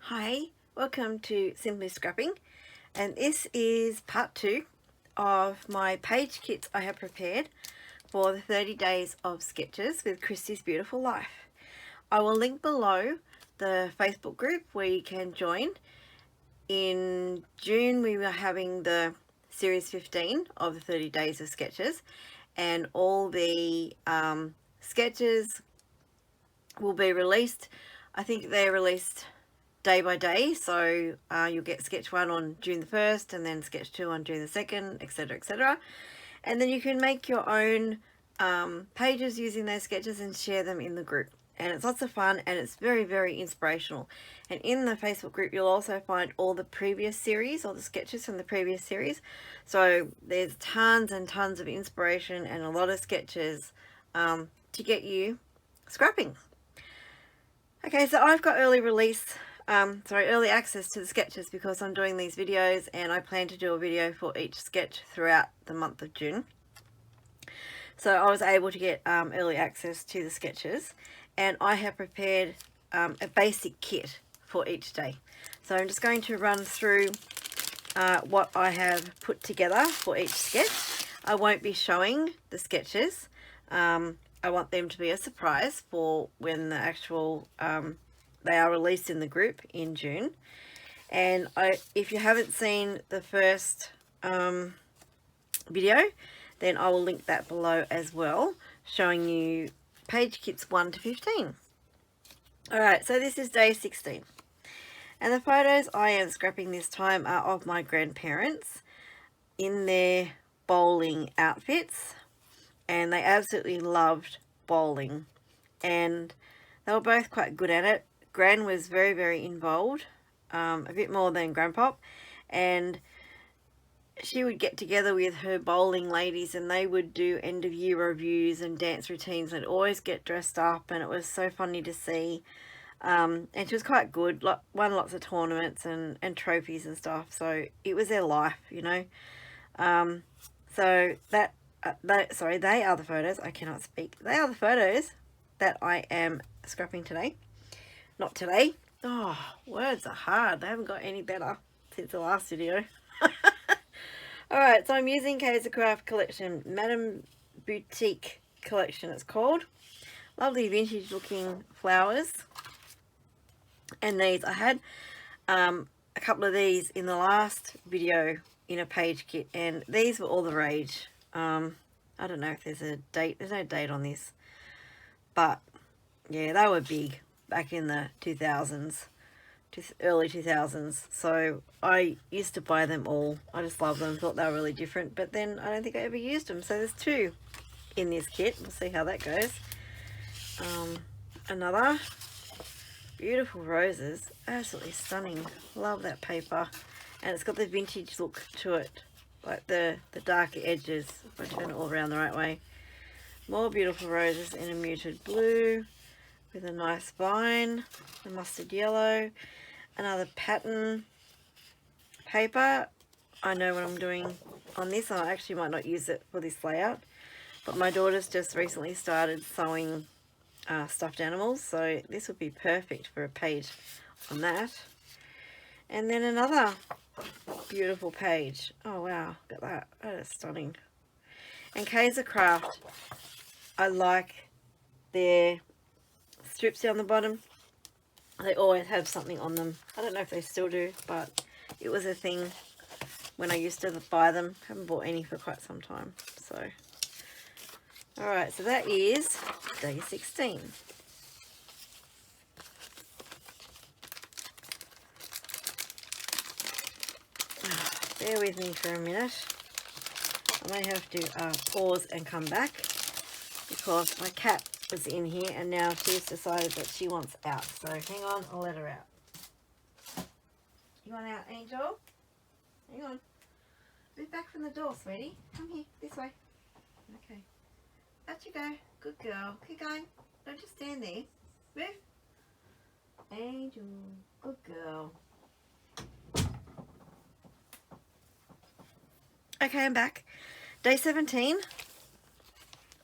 Hi, welcome to Simply Scrapping, and this is part 2 of my page kits I have prepared for the 30 days of sketches with Christy's Beautiful Life. I will link below the Facebook group where you can join. In June we were having the series 15 of the 30 days of sketches, and all the sketches will be released. I think they're released day by day, so you'll get sketch 1 on June the 1st and then sketch 2 on June the 2nd, etc, etc, and then you can make your own pages using those sketches and share them in the group, and it's lots of fun and it's very, very inspirational. And in the Facebook group you'll also find all the previous series, all the sketches from the previous series, so there's tons and tons of inspiration and a lot of sketches to get you scrapping. Okay, so I've got early access to the sketches because I'm doing these videos, and I plan to do a video for each sketch throughout the month of June. So I was able to get early access to the sketches, and I have prepared a basic kit for each day. So I'm just going to run through what I have put together for each sketch. I won't be showing the sketches. I want them to be a surprise for when the actual they are released in the group in June. And if you haven't seen the first video, then I will link that below as well, showing you page kits 1 to 15. Alright, so this is day 16. And the photos I am scrapping this time are of my grandparents in their bowling outfits. And they absolutely loved bowling. And they were both quite good at it. Gran was very, very involved, a bit more than Grandpop, and she would get together with her bowling ladies and they would do end of year reviews and dance routines. They'd always get dressed up and it was so funny to see. And she was quite good, won lots of tournaments and trophies and stuff, so it was their life, you know. So that they are the photos. I cannot speak. They are the photos that I am scrapping today. Not today. Oh, words are hard. They haven't got any better since the last video. Alright, so I'm using Kaiser Craft Collection, Madame Boutique Collection it's called. Lovely vintage looking flowers. And these, I had a couple of these in the last video in a page kit, and these were all the rage. I don't know if there's a date. There's no date on this, but yeah, they were big back in the 2000s, early 2000s. So I used to buy them all. I just loved them, thought they were really different, but then I don't think I ever used them. So there's 2 in this kit. We'll see how that goes. Another beautiful roses, absolutely stunning. Love that paper, and it's got the vintage look to it, like the darker edges. If I turn it all around the right way. More beautiful roses in a muted blue with a nice vine, a mustard yellow, another pattern paper. I know what I'm doing on this. I actually might not use it for this layout, but my daughter's just recently started sewing stuffed animals, so this would be perfect for a page on that. And then another beautiful page. Oh wow, look at that. That is stunning. And Kaiser Craft, I like their strips down the bottom. They always have something on them. I don't know if they still do, but it was a thing when I used to buy them. Haven't bought any for quite some time. So alright, so that is day 16. Bear with me for a minute. I may have to pause and come back because my cat was in here and now she's decided that she wants out. So hang on, I'll let her out. You want out, Angel? Hang on. Move back from the door, sweetie. Come here, this way. Okay. Out you go. Good girl. Keep going. Don't just stand there. Move. Angel. Good girl. Okay, I'm back. Day 17.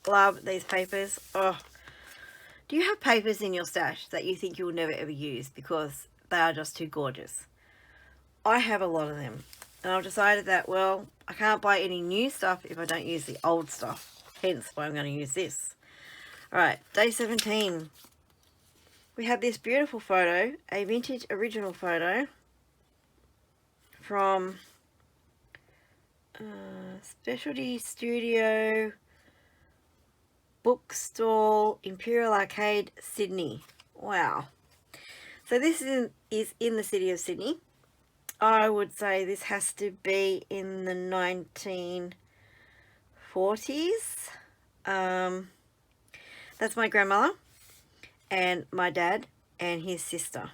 Love these papers. Oh, Do you have papers in your stash that you think you'll never ever use because they are just too gorgeous? I have a lot of them. And I've decided that, well, I can't buy any new stuff if I don't use the old stuff. Hence why I'm going to use this. Alright, day 17. We have this beautiful photo, a vintage original photo from Specialty Studio Bookstall, Imperial Arcade, Sydney. Wow. So this is in the city of Sydney. I would say this has to be in the 1940s. That's my grandmother and my dad and his sister.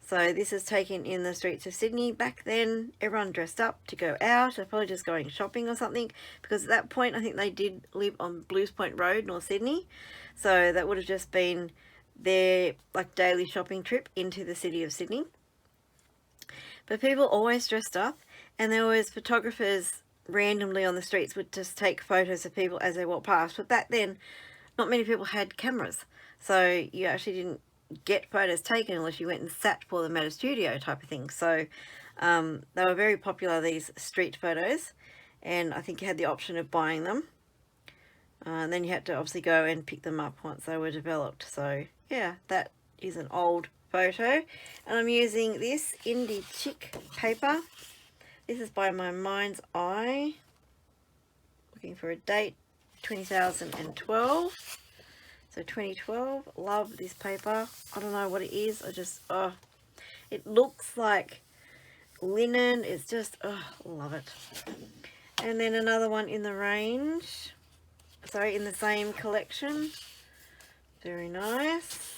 So this is taken in the streets of Sydney. Back then, everyone dressed up to go out. They're probably just going shopping or something, because at that point, I think they did live on Blues Point Road, North Sydney. So that would have just been their like daily shopping trip into the city of Sydney. But people always dressed up, and there was photographers randomly on the streets would just take photos of people as they walked past. But back then, not many people had cameras, so you actually didn't get photos taken unless you went and sat for them at a studio type of thing. So they were very popular, these street photos, and I think you had the option of buying them. And then you had to obviously go and pick them up once they were developed. So yeah, that is an old photo, and I'm using this Indie Chick paper. This is by My Mind's Eye. Looking for a date, 2012. So 2012. Love this paper. I don't know what it is. I just, it looks like linen. It's just, love it. And then another one in the range. Sorry, in the same collection. Very nice.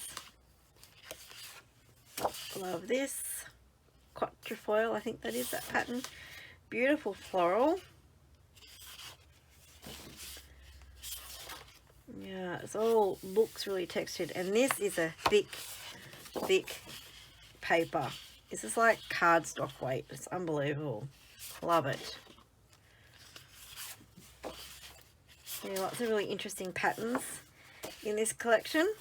Love this. Quatrefoil, I think that is that pattern. Beautiful floral. Yeah, it all looks really textured, and this is a thick paper. This is like cardstock weight. It's unbelievable. Love it. Yeah, lots of really interesting patterns in this collection.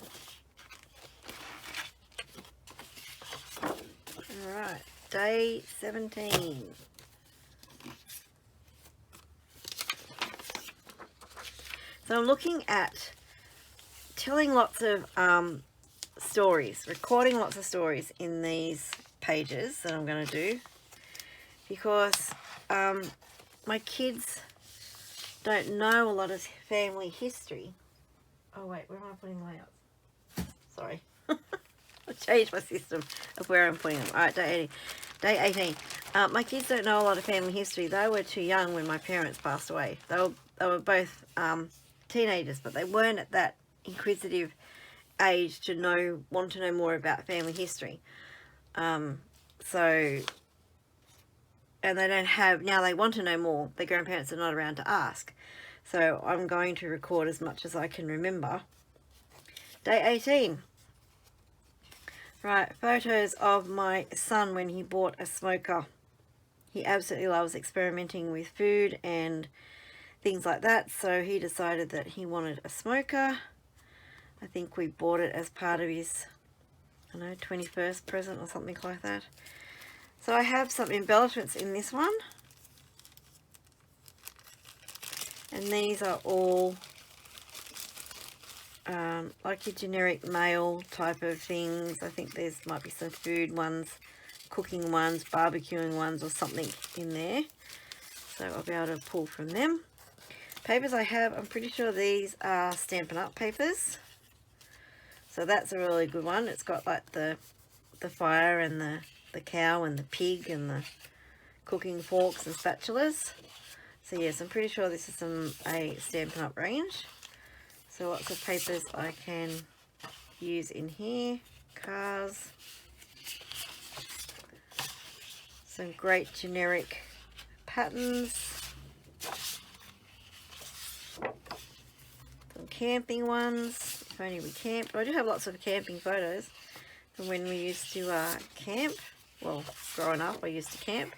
Alright, day 17. So I'm looking at telling lots of stories, recording lots of stories in these pages that I'm going to do, because my kids don't know a lot of family history. Oh wait, where am I putting layouts? Sorry. I changed my system of where I'm putting them. Alright, day 18. My kids don't know a lot of family history. They were too young when my parents passed away. They were both teenagers, but they weren't at that inquisitive age to want to know more about family history. So, and they don't have, now they want to know more. Their grandparents are not around to ask. So I'm going to record as much as I can remember. Day 18. Right, photos of my son when he bought a smoker. He absolutely loves experimenting with food and things like that, so he decided that he wanted a smoker. I think we bought it as part of his, I don't know, 21st present or something like that. So I have some embellishments in this one. And these are all like your generic mail type of things. I think there's might be some food ones, cooking ones, barbecuing ones or something in there. So I'll be able to pull from them. Papers I have, I'm pretty sure these are Stampin' Up papers. So that's a really good one. It's got like the fire and the cow and the pig and the cooking forks and spatulas. So yes, I'm pretty sure this is a Stampin' Up range. So lots of papers I can use in here. Cars. Some great generic patterns. Some camping ones. If only we camped. I do have lots of camping photos from when we used to camp. Well, growing up I used to camp.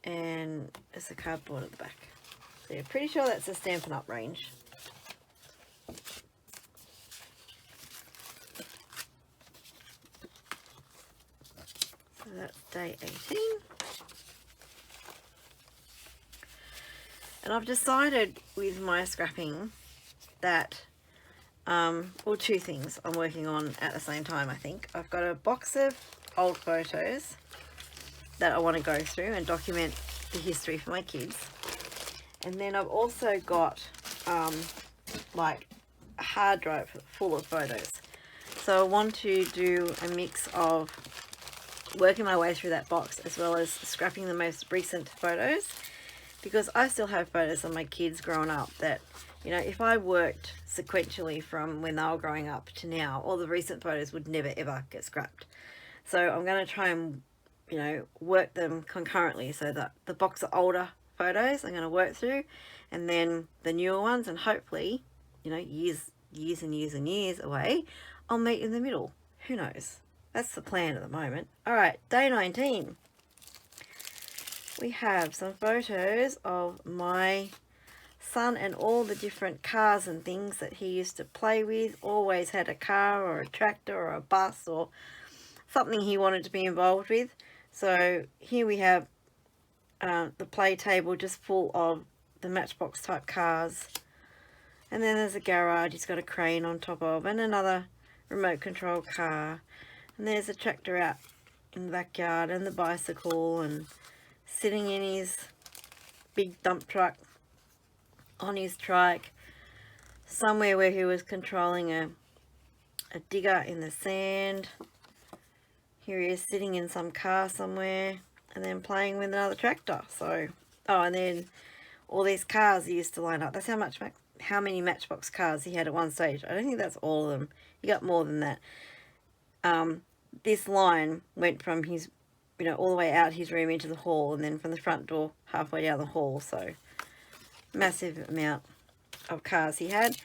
And there's a cardboard at the back. So yeah, pretty sure that's a Stampin' Up range. So that's day 18. And I've decided with my scrapping that, well, two things I'm working on at the same time, I think. I've got a box of old photos that I want to go through and document the history for my kids. And then I've also got like a hard drive full of photos. So I want to do a mix of working my way through that box as well as scrapping the most recent photos, because I still have photos of my kids growing up that, you know, if I worked sequentially from when they were growing up to now, all the recent photos would never ever get scrapped. So I'm going to try and, you know, work them concurrently, so that the box of older photos I'm going to work through, and then the newer ones, and hopefully, you know, years and years and years away, I'll meet in the middle. Who knows? That's the plan at the moment. All right, day 19. We have some photos of my son and all the different cars and things that he used to play with. Always had a car or a tractor or a bus or something he wanted to be involved with. So here we have the play table just full of the Matchbox type cars. And then there's a garage he's got a crane on top of, and another remote control car. And there's a tractor out in the backyard, and the bicycle, and sitting in his big dump truck on his trike somewhere where he was controlling a digger in the sand. Here he is sitting in some car somewhere and then playing with another tractor. So, oh, and then all these cars he used to line up. That's how many Matchbox cars he had at one stage. I don't think that's all of them. He got more than that. This line went from his, you know, all the way out his room into the hall, and then from the front door halfway down the hall. So massive amount of cars he had.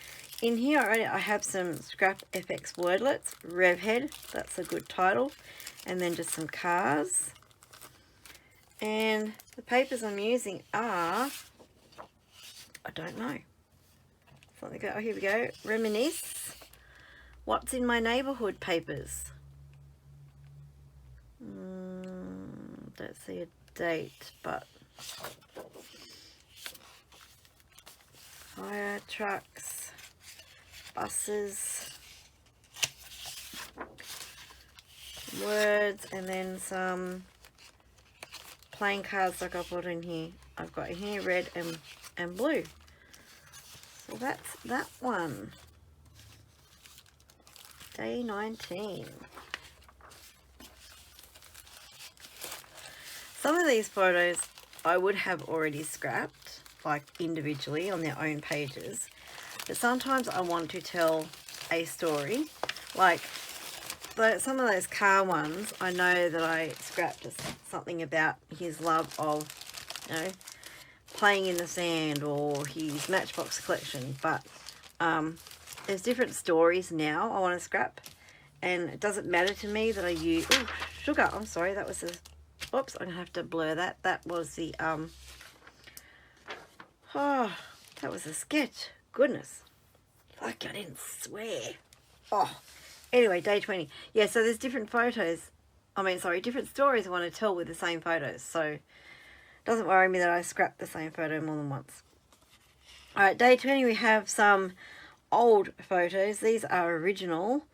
In here I have some Scrap FX wordlets. Revhead, that's a good title. And then just some cars. And the papers I'm using are, I don't know. Oh, here we go. Reminisce. What's in My Neighbourhood papers. Don't see a date, but fire trucks, buses, words, and then some playing cards like I put in here. I've got here red and blue. So that's that one. Day 19. Some of these photos I would have already scrapped, like individually on their own pages. But sometimes I want to tell a story. Like some of those car ones, I know that I scrapped something about his love of, you know, playing in the sand or his Matchbox collection. But there's different stories now I want to scrap. And it doesn't matter to me that I use... Oh, sugar. I'm sorry. That was a... Oops, I'm going to have to blur that. That was the... Oh, that was a sketch. Goodness. Like I didn't swear. Oh. Anyway, day 20. Yeah, so there's different photos. Different stories I want to tell with the same photos. So it doesn't worry me that I scrapped the same photo more than once. Alright, day 20 we have some old photos. These are original.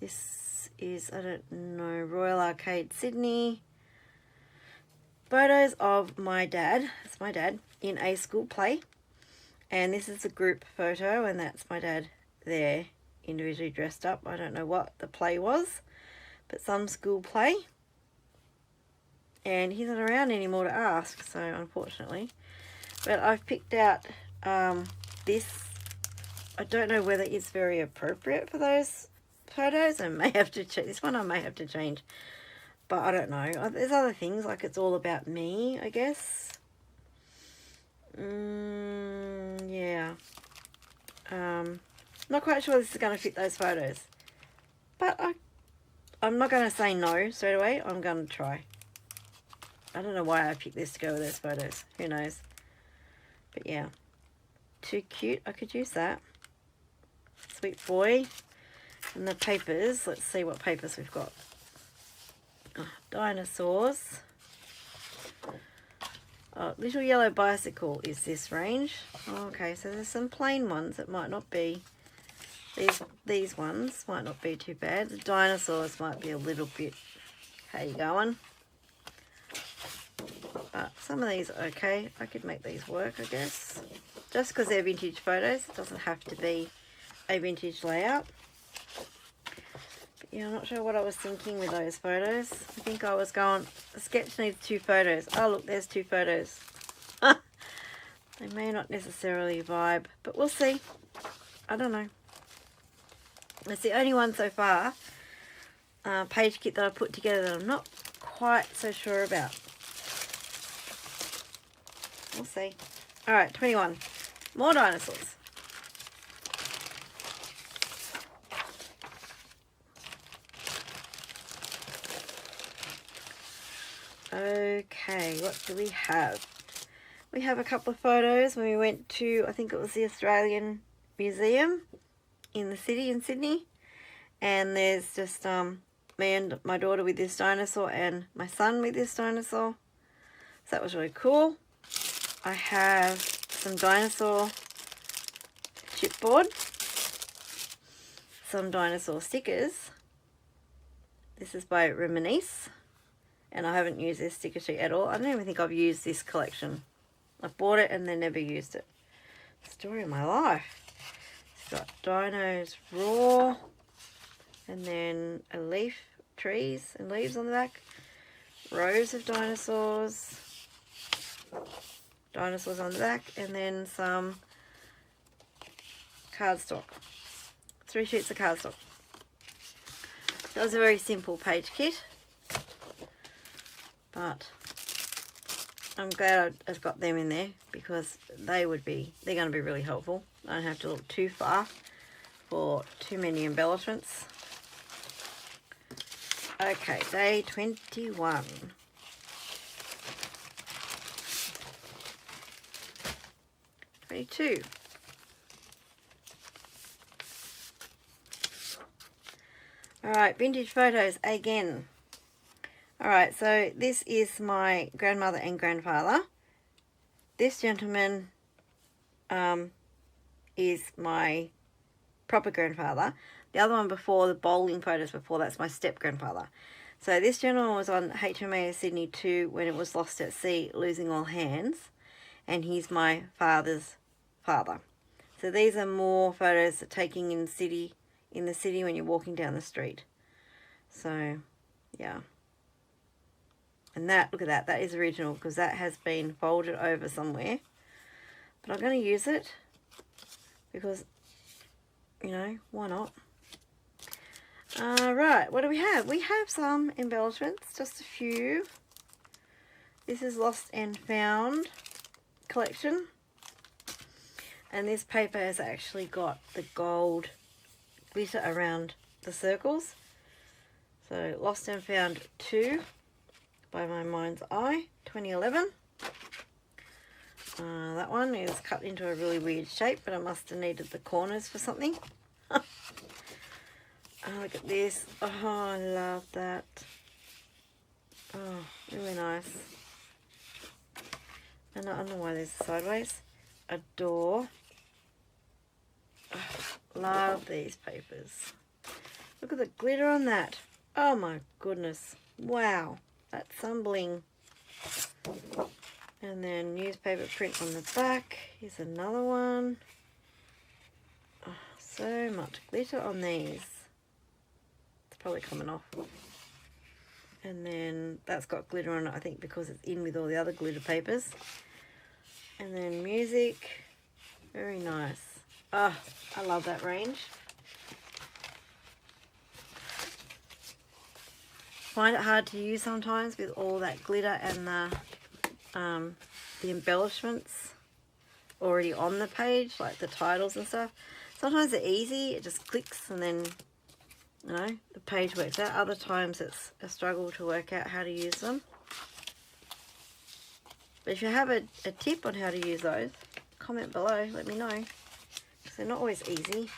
This is, I don't know, Royal Arcade, Sydney. Photos of my dad. It's my dad in a school play. And this is a group photo, and that's my dad there, individually dressed up. I don't know what the play was, but some school play. And he's not around anymore to ask, so unfortunately. But I've picked out this. I don't know whether it's very appropriate for those photos. I may have to change. This one I may have to change. But I don't know. There's other things, like it's all about me, I guess. Yeah. Not quite sure this is going to fit those photos. But I'm not going to say no straight away. I'm going to try. I don't know why I picked this to go with those photos. Who knows? But yeah. Too cute. I could use that. Sweet boy. And the papers, let's see what papers we've got. Dinosaurs. Oh, Little Yellow Bicycle is this range. Oh, okay, so there's some plain ones that might not be. These ones might not be too bad. The dinosaurs might be a little bit, how you going? But some of these are okay. I could make these work, I guess. Just because they're vintage photos, it doesn't have to be a vintage layout. But yeah, I'm not sure what I was thinking with those photos. I think I was going, the sketch needs 2 photos. Oh look, there's 2 photos. They may not necessarily vibe, but we'll see. I don't know. It's the only one so far, page kit that I put together that I'm not quite so sure about. We'll see. Alright, 21. More dinosaurs. Okay, what do we have? We have a couple of photos when we went to, I think it was the Australian Museum in the city in Sydney. And there's just me and my daughter with this dinosaur and my son with this dinosaur. So that was really cool. I have some dinosaur chipboard, some dinosaur stickers. This is by Reminisce, and I haven't used this sticker sheet at all. I don't even think I've used this collection. I bought it and then never used it. Story of my life. It's got dinos raw, and then a leaf, trees and leaves on the back. Rows of dinosaurs. Dinosaurs on the back, and then some cardstock. 3 sheets of cardstock. That was a very simple page kit, but I'm glad I've got them in there because they're going to be really helpful. I don't have to look too far for too many embellishments. Okay, day 21. Alright, vintage photos again. Alright, so this is my grandmother and grandfather. This gentleman is my proper grandfather. The other one before, the bowling photos before, that's my step-grandfather. So this gentleman was on HMAS Sydney 2 when it was lost at sea, losing all hands. And he's my father's father. So these are more photos taking in the city when you're walking down the street. So yeah, and that, look at that is original because that has been folded over somewhere, but I'm going to use it because, you know, why not? Right, what do we have? We have some embellishments, just a few. This is Lost and Found collection, and this paper has actually got the gold glitter around the circles. So Lost and Found 2 by My Mind's Eye, 2011. That one is cut into a really weird shape, but I must have needed the corners for something. Oh, look at this. Oh, I love that. Oh, really nice. And I don't know why there's sideways. Adore. Oh, love these papers. Look at the glitter on that. Oh my goodness. Wow. That's some bling. And then newspaper print on the back. Here's another one. Oh, so much glitter on these. It's probably coming off. And then that's got glitter on it, I think, because it's in with all the other glitter papers. And then music. Very nice. Oh, I love that range. Find it hard to use sometimes with all that glitter and the embellishments already on the page, like the titles and stuff. Sometimes they're easy, it just clicks and then, you know, the page works out. Other times it's a struggle to work out how to use them. But if you have a tip on how to use those, comment below, let me know, because they're not always easy.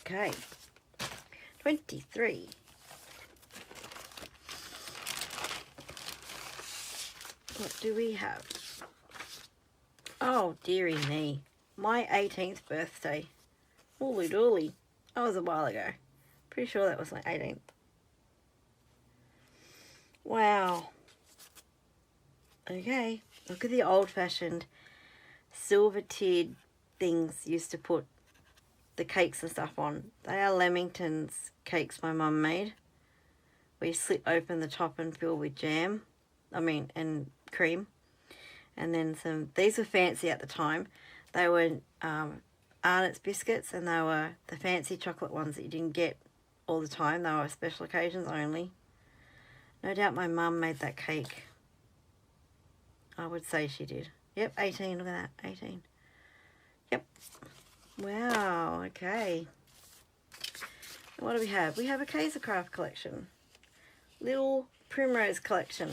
Okay. 23. What do we have? Oh, dearie me. My 18th birthday. Holy dooly. That was a while ago. Pretty sure that was my 18th. Wow. Okay. Look at the old-fashioned silver-tiered things used to put the cakes and stuff on. They are Lamington's cakes my mum made. Where you slit open the top and fill with jam. And cream. And then some, these were fancy at the time. They were Arnott's biscuits, and they were the fancy chocolate ones that you didn't get all the time. They were special occasions only. No doubt my mum made that cake. I would say she did. Yep, 18, look at that, 18. Yep. Wow, okay. What do we have? We have a Kaisercraft collection. Little Primrose collection.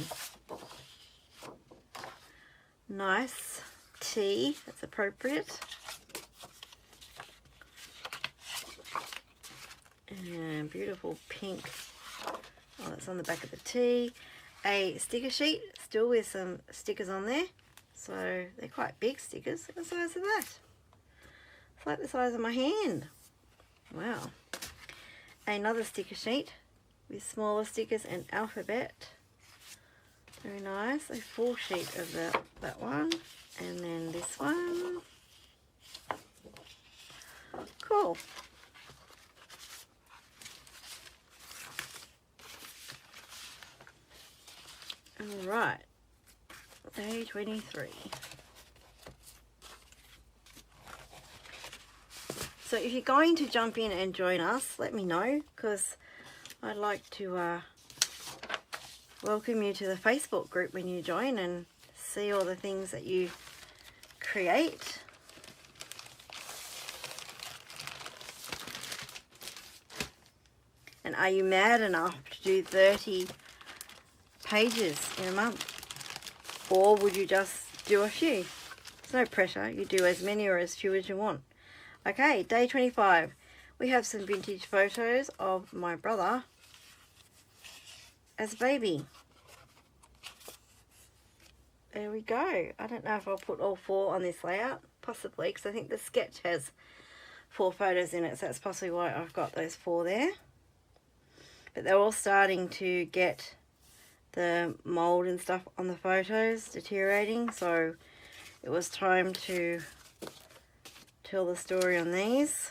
Nice tea, that's appropriate. And beautiful pink. Oh, that's on the back of the tea. A sticker sheet, still with some stickers on there. So they're quite big stickers. Look at the size of that. It's like the size of my hand. Wow. Another sticker sheet with smaller stickers and alphabet. Very nice. A full sheet of that one. And then this one. Cool. Alright. Day 23. So if you're going to jump in and join us, let me know, because I'd like to welcome you to the Facebook group when you join and see all the things that you create. And are you mad enough to do 30 pages in a month? Or would you just do a few? There's no pressure. You do as many or as few as you want. Okay, day 25. We have some vintage photos of my brother as a baby. There we go. I don't know if I'll put all 4 on this layout. Possibly, because I think the sketch has 4 photos in it. So that's possibly why I've got those 4 there. But they're all starting to get the mold and stuff on the photos deteriorating, so it was time to tell the story on these.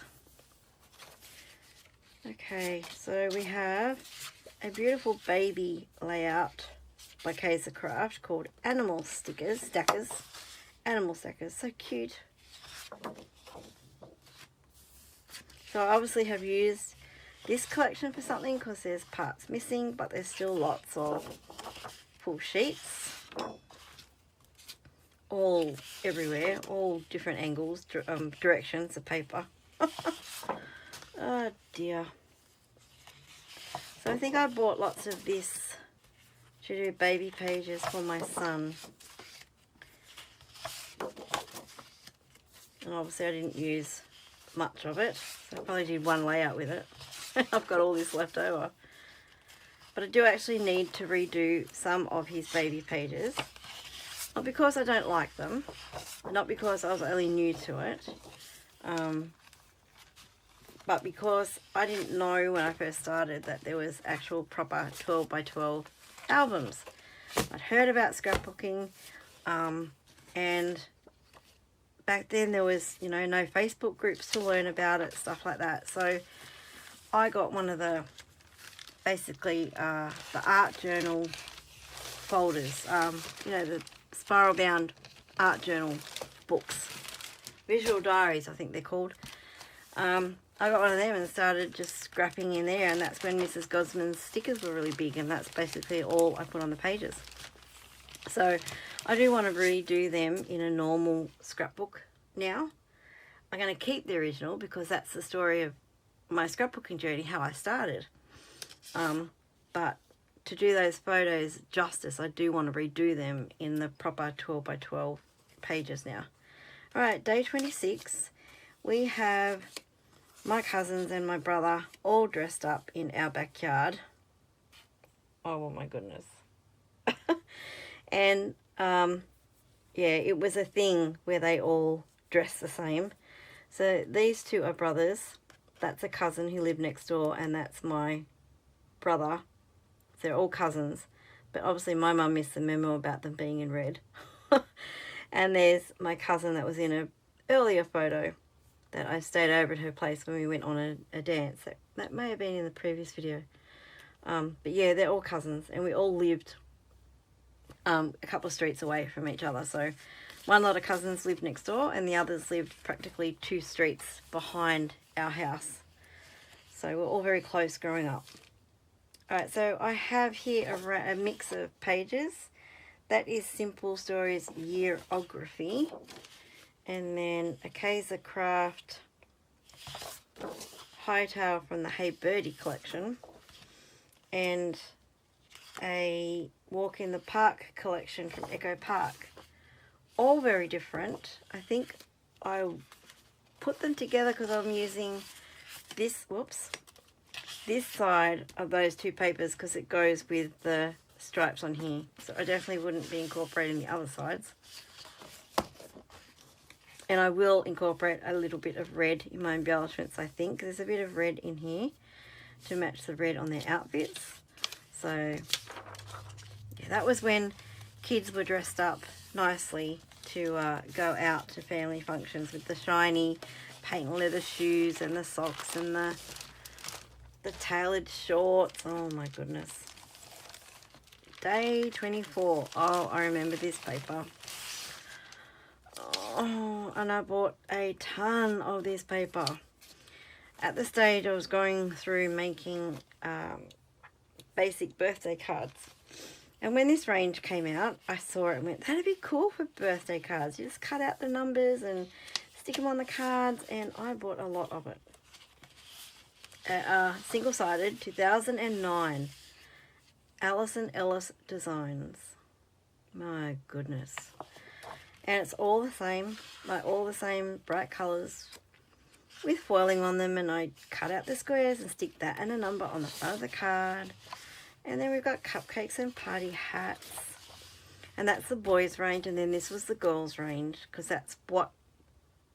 Okay, so we have a beautiful baby layout by Kaisercraft called Animal Stackers. Animal Stackers, so cute. So I obviously have used this collection for something because there's parts missing, but there's still lots of full sheets all everywhere, all different angles, directions of paper. Oh dear. So I think I bought lots of this to do baby pages for my son, and obviously I didn't use much of it, so I probably did one layout with it. I've got all this left over. But I do actually need to redo some of his baby pages. Not because I don't like them, not because I was only new to it, but because I didn't know when I first started that there was actual proper 12 by 12 albums. I'd heard about scrapbooking, and back then there was, you know, no Facebook groups to learn about it, stuff like that. So I got one of the, basically, the art journal folders, you know, the spiral bound art journal books, visual diaries I think they're called. I got one of them and started just scrapping in there, and that's when Mrs. Gosman's stickers were really big, and that's basically all I put on the pages. So I do want to redo them in a normal scrapbook now. I'm going to keep the original because that's the story of my scrapbooking journey, how I started. But to do those photos justice, I do want to redo them in the proper 12 by 12 pages now. Alright, day 26. We have my cousins and my brother all dressed up in our backyard. Oh my goodness. And yeah, it was a thing where they all dressed the same. So these two are brothers. That's a cousin who lived next door, and that's my brother. They're all cousins, but obviously my mum missed the memo about them being in red. And there's my cousin that was in an earlier photo that I stayed over at her place when we went on a dance. That may have been in the previous video. But yeah, they're all cousins, and we all lived a couple of streets away from each other. So one lot of cousins lived next door, and the others lived practically 2 streets behind our house. So we're all very close growing up. Alright, so I have here a mix of pages. That is Simple Stories Yearography. And then a Kaiser Craft Hightail from the Hey Birdie collection. And a Walk in the Park collection from Echo Park. All very different. I think I put them together because I'm using this side of those 2 papers because it goes with the stripes on here. So I definitely wouldn't be incorporating the other sides. And I will incorporate a little bit of red in my embellishments, I think. There's a bit of red in here to match the red on their outfits. So yeah, that was when kids were dressed up nicely to go out to family functions with the shiny patent leather shoes and the socks and the tailored shorts. Oh my goodness. Day 24. Oh, I remember this paper. Oh, and I bought a ton of this paper. At the stage I was going through making basic birthday cards. And when this range came out, I saw it and went, that'd be cool for birthday cards. You just cut out the numbers and stick them on the cards, and I bought a lot of it. Single-sided, 2009. Alison Ellis Designs. My goodness. And it's all the same, like all the same bright colours with foiling on them, and I cut out the squares and stick that and a number on the front of the card. And then we've got cupcakes and party hats. And that's the boys range, and then this was the girls range, because that's what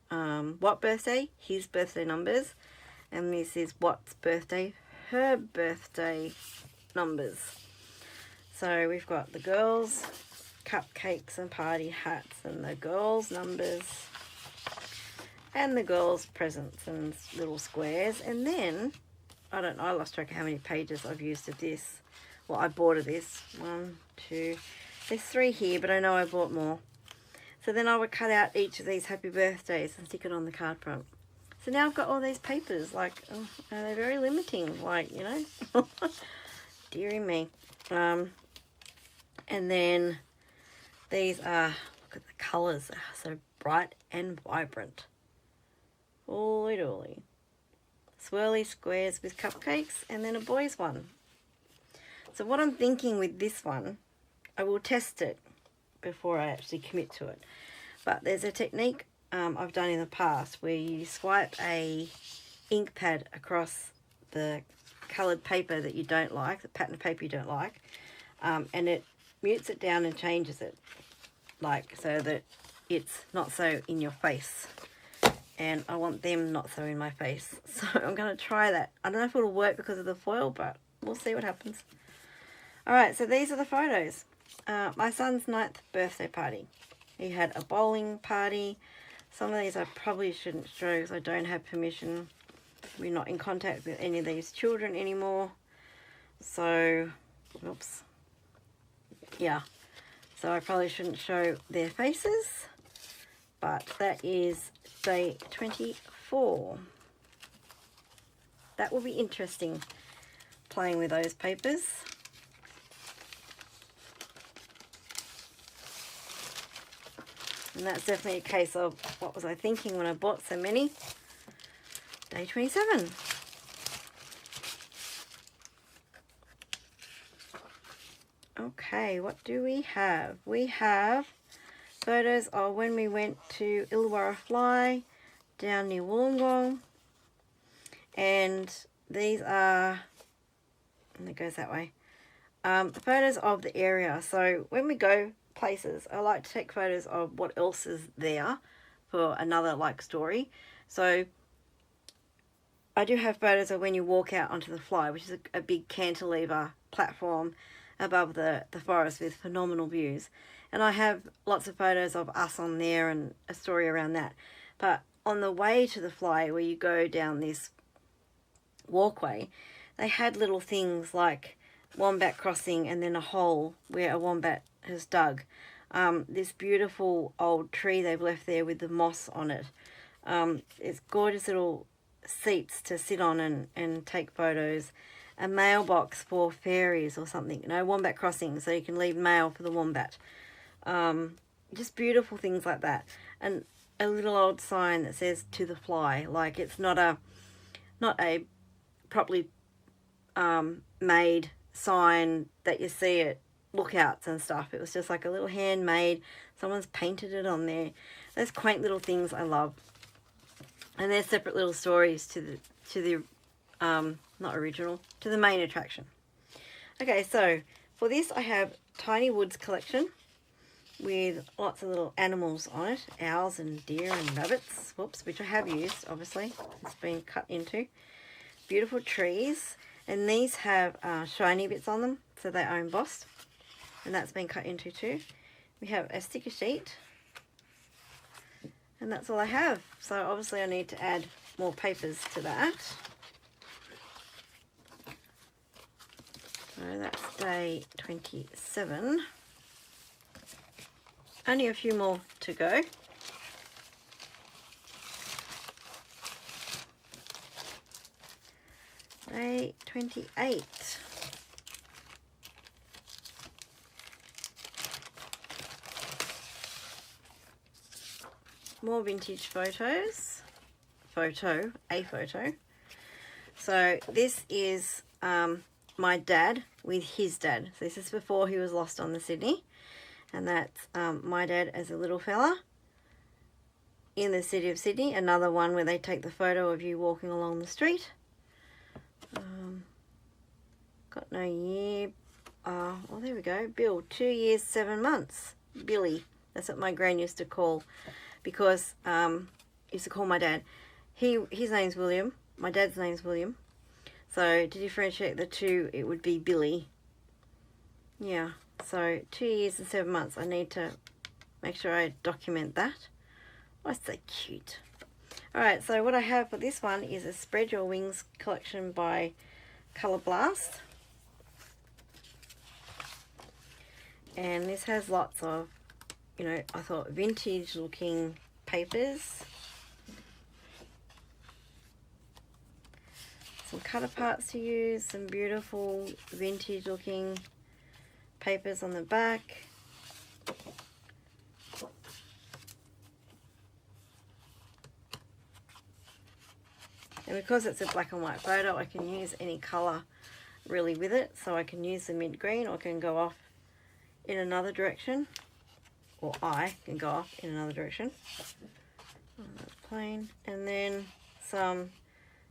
birthday, his birthday numbers. And this is what's birthday, her birthday numbers. So we've got the girls' cupcakes and party hats, and the girls' numbers, and the girls' presents and little squares. And then, I don't know, I lost track of how many pages I've used of this. Well, I bought of this. 1, 2, there's 3 here, but I know I bought more. So then I would cut out each of these happy birthdays and stick it on the card front. So now I've got all these papers, like, oh, they're very limiting, like, you know. Dearie me. And then these are, look at the colours, they're so bright and vibrant. Holy dooly. Swirly squares with cupcakes, and then a boys one. So what I'm thinking with this one, I will test it before I actually commit to it. But there's a technique I've done in the past where you swipe a ink pad across the coloured paper that you don't like, the pattern paper you don't like, and it mutes it down and changes it, like, so that it's not so in your face. And I want them not so in my face. So I'm going to try that. I don't know if it'll work because of the foil, but we'll see what happens. Alright, so these are the photos. My son's 9th birthday party. He had a bowling party. Some of these I probably shouldn't show because I don't have permission. We're not in contact with any of these children anymore. So, oops. Yeah. So I probably shouldn't show their faces. But that is day 24. That will be interesting, playing with those papers. And that's definitely a case of what was I thinking when I bought so many. Day 27. Okay, what do we have? We have photos of when we went to Illawarra Fly down near Wollongong. And these are, and it goes that way, photos of the area. So when we go places, I like to take photos of what else is there for another like story. So I do have photos of when you walk out onto the fly, which is a big cantilever platform above the forest with phenomenal views. And I have lots of photos of us on there and a story around that. But on the way to the fly, where you go down this walkway, they had little things like wombat crossing and then a hole where a wombat has dug. This beautiful old tree they've left there with the moss on it. It's gorgeous little seats to sit on and take photos. A mailbox for fairies or something, you know, wombat crossing, so you can leave mail for the wombat. Just beautiful things like that. And a little old sign that says "to the fly," like it's not a properly made sign that you see at lookouts and stuff. It was just like a little handmade, someone's painted it on there. Those quaint little things I love. And they're separate little stories to the not original, to the main attraction. Okay, so for this I have Tiny Woods collection with lots of little animals on it, owls and deer and rabbits, whoops, which I have used, obviously. It's been cut into. Beautiful trees, and these have shiny bits on them, so they are embossed, and that's been cut into too. We have a sticker sheet, and that's all I have. So obviously I need to add more papers to that. So that's day 27. Only a few more to go. Day 28. More vintage photos. A photo. So this is my dad with his dad. So this is before he was lost on the Sydney. And that's my dad as a little fella in the city of Sydney. Another one where they take the photo of you walking along the street. Got no year. Oh, there we go. Bill, 2 years, 7 months. Billy. That's what my gran used to call, because used to call my dad. His name's William. My dad's name's William. So to differentiate the two, it would be Billy. Yeah. So 2 years and 7 months. I need to make sure I document that. Oh, it's so cute. Alright, so what I have for this one is a Spread Your Wings collection by Colour Blast. And this has lots of, you know, I thought vintage looking papers. Some cut aparts to use, some beautiful vintage looking papers on the back. And because it's a black and white photo, I can use any colour really with it. So I can use the mint green, or I can go off in another direction. Or I can go off in another direction. Oh, that's plain. And then some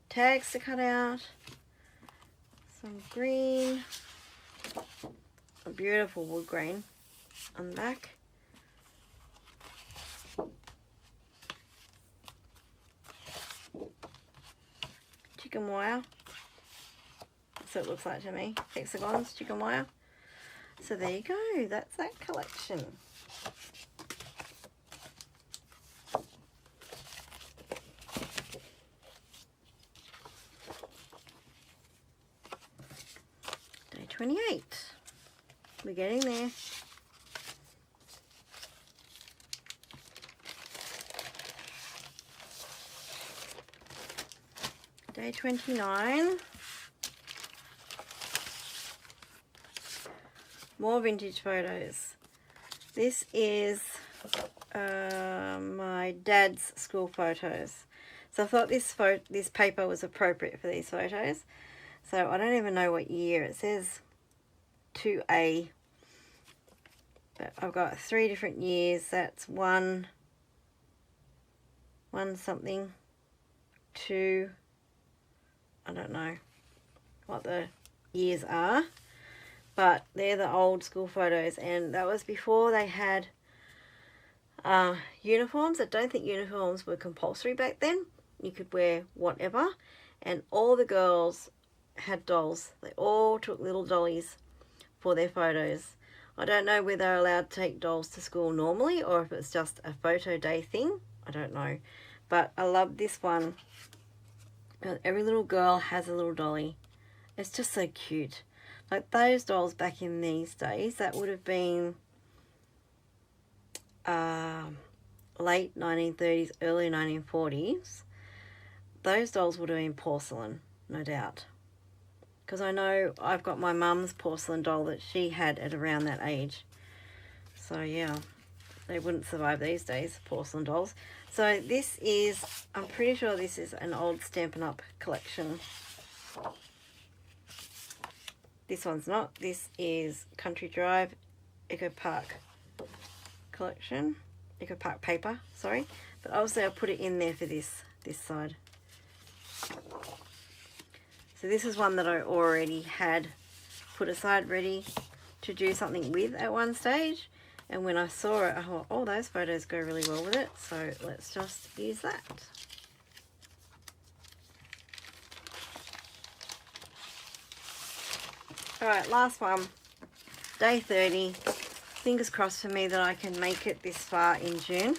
tags to cut out. Some green. A beautiful wood grain on the back. Chicken wire. That's what it looks like to me. Hexagons, chicken wire. So there you go. That's that collection. Day 28. We're getting there. Day 29. More vintage photos. This is my dad's school photos. So I thought this paper was appropriate for these photos. So I don't even know what year. It says 2A. But I've got 3 different years. That's one something, 2, I don't know what the years are, but they're the old school photos, and that was before they had uniforms. I don't think uniforms were compulsory back then. You could wear whatever, and all the girls had dolls. They all took little dollies for their photos. I don't know whether they're allowed to take dolls to school normally or if it's just a photo day thing. I don't know. But I love this one. Every little girl has a little dolly. It's just so cute. Like those dolls back in these days, that would have been late 1930s, early 1940s. Those dolls would have been porcelain, no doubt. Because I know I've got my mum's porcelain doll that she had at around that age. So yeah, they wouldn't survive these days, porcelain dolls. So this is, I'm pretty sure this is an old Stampin' Up! Collection. This one's not. This is Country Drive Echo Park collection. Echo Park paper, sorry. But obviously I'll put it in there for this side. So this is one that I already had put aside ready to do something with at one stage. And when I saw it, I thought, oh, those photos go really well with it. So let's just use that. Alright, last one. Day 30. Fingers crossed for me that I can make it this far in June.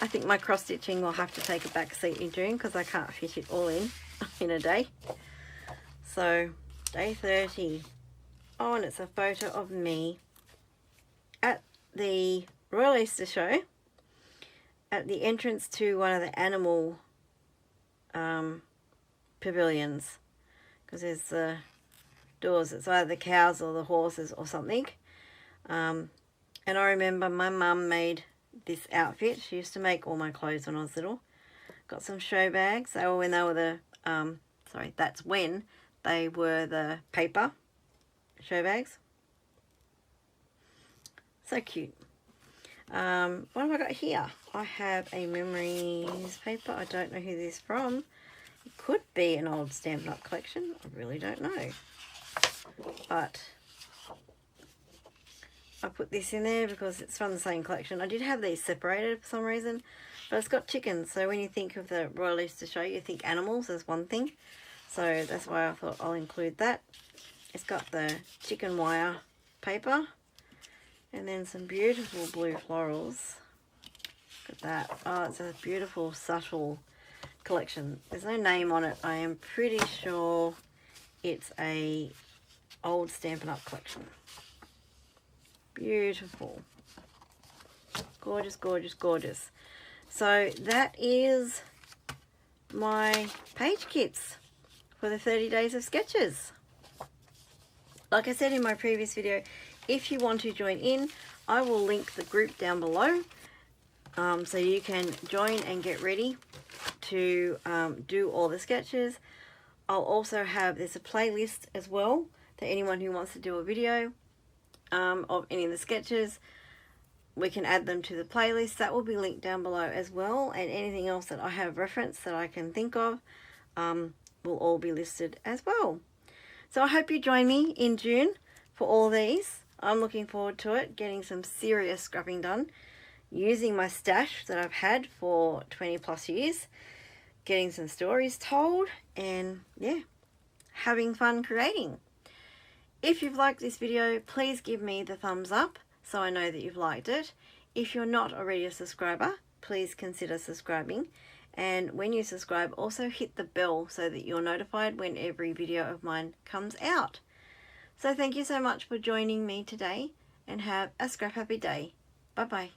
I think my cross stitching will have to take a back seat in June because I can't fit it all in a day. So, day 30. Oh, and it's a photo of me at the Royal Easter Show, at the entrance to one of the animal pavilions, because there's the doors. It's either the cows or the horses or something. And I remember my mum made this outfit. She used to make all my clothes when I was little. Got some show bags. They were when they were the that's when they were the paper show bags. So cute. What have I got here? I have a memories paper. I don't know who this is from. It could be an old Stampin' Up! Collection. I really don't know. But I put this in there because it's from the same collection. I did have these separated for some reason, but it's got chickens. So when you think of the Royal Easter Show, you think animals as one thing. So that's why I thought I'll include that. It's got the chicken wire paper and then some beautiful blue florals. Look at that. Oh, it's a beautiful, subtle collection. There's no name on it. I am pretty sure it's a old Stampin' Up! Collection. Beautiful. Gorgeous, gorgeous, gorgeous. So that is my page kits for the 30 days of sketches. Like I said in my previous video, if you want to join in, I will link the group down below so you can join and get ready to do all the sketches. I'll also have, there's a playlist as well to anyone who wants to do a video of any of the sketches. We can add them to the playlist. That will be linked down below as well, and anything else that I have referenced that I can think of will all be listed as well. So I hope you join me in June for all these. I'm looking forward to it, getting some serious scrapping done, using my stash that I've had for 20 plus years, getting some stories told, and yeah, having fun creating. If you've liked this video, please give me the thumbs up so I know that you've liked it. If you're not already a subscriber, please consider subscribing. And when you subscribe, also hit the bell so that you're notified when every video of mine comes out. So thank you so much for joining me today, and have a scrap happy day. Bye bye.